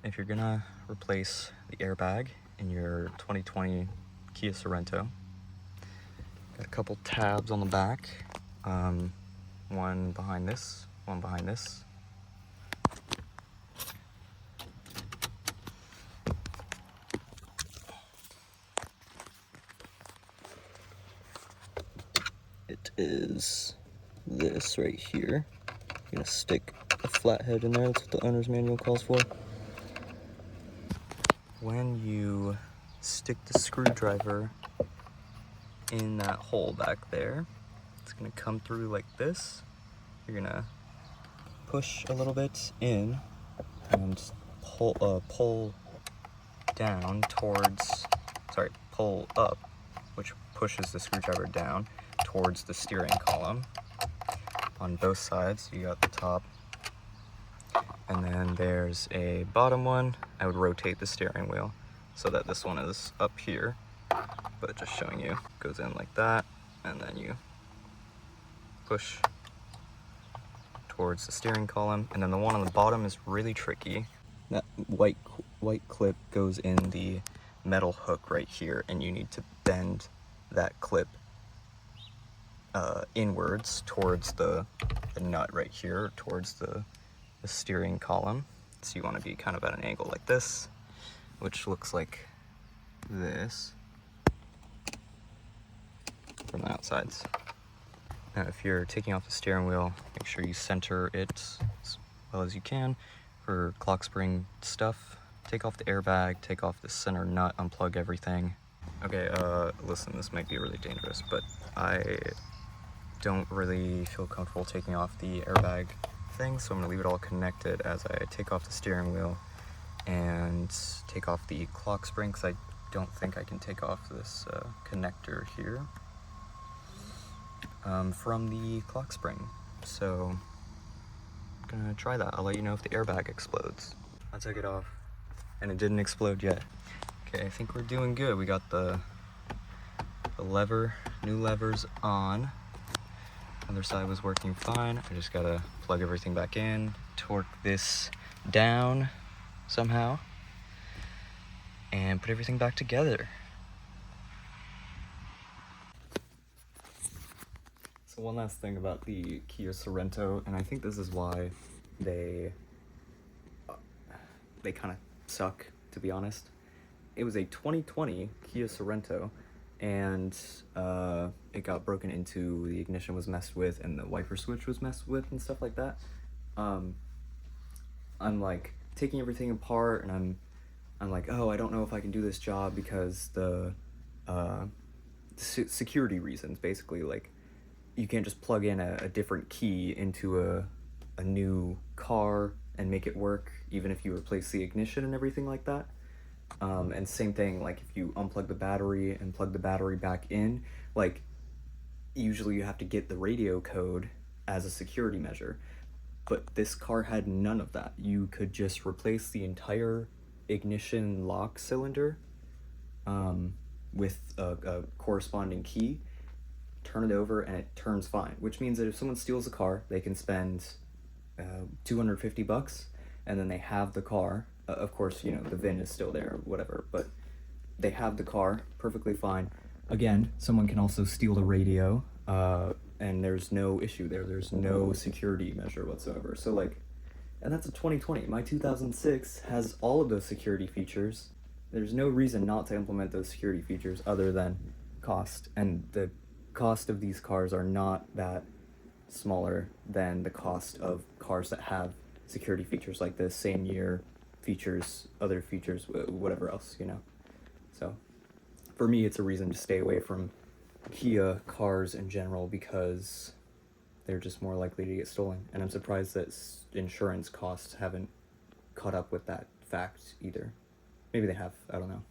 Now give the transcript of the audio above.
if you're gonna replace the airbag in your 2020 Kia Sorrento, got a couple tabs on the back, one behind this, one behind this. It is this right here. You're gonna stick a flathead in there, that's what the owner's manual calls for. When you stick the screwdriver in that hole back there, it's gonna come through like this. You're gonna push a little bit in and pull down towards, pull up, which pushes the screwdriver down towards the steering column on both sides. You got the top, and then there's a bottom one. I would rotate the steering wheel so that this one is up here, but just showing you, goes in like that, and then you push towards the steering column. And then the one on the bottom is really tricky. That white clip goes in the metal hook right here, and you need to bend that clip inwards towards the nut right here, towards the steering column. So you want to be kind of at an angle like this, which looks like this from the outsides. Now, if you're taking off the steering wheel, make sure you center it as well as you can for clock spring stuff. Take off the airbag, take off the center nut, unplug everything. Okay, listen, this might be really dangerous, but I don't really feel comfortable taking off the airbag thing, so I'm gonna leave it all connected as I take off the steering wheel and take off the clock spring, because I don't think I can take off this connector here from the clock spring. So I'm gonna try that. I'll let you know if the airbag explodes. I took it off and it didn't explode yet. Okay, I think we're doing good. We got the new levers on. Other side was working fine. I just gotta plug everything back in, torque this down somehow, and put everything back together. So one last thing about the Kia Sorrento, and I think this is why they kind of suck, to be honest. It was a 2020 Kia Sorrento, and it got broken into, the ignition was messed with, and the wiper switch was messed with and stuff like that. I'm like taking everything apart, and I'm like, oh, I don't know if I can do this job because the security reasons, basically. Like, you can't just plug in a different key into a new car and make it work, even if you replace the ignition and everything like that. And same thing, like if you unplug the battery and plug the battery back in, like usually you have to get the radio code as a security measure, but this car had none of that. You could just replace the entire ignition lock cylinder with a corresponding key, turn it over, and it turns fine, which means that if someone steals a car, they can spend $250, and then they have the car. Of course, you know, the VIN is still there or whatever, but they have the car perfectly fine. Again, someone can also steal the radio, and there's no issue there. There's no security measure whatsoever. So like, and that's a 2020. My 2006 has all of those security features. There's no reason not to implement those security features other than cost, and the cost of these cars are not that smaller than the cost of cars that have security features like this, same year features, other features, whatever else, you know. So for me, it's a reason to stay away from Kia cars in general, because they're just more likely to get stolen. And I'm surprised that insurance costs haven't caught up with that fact either. Maybe they have, I don't know.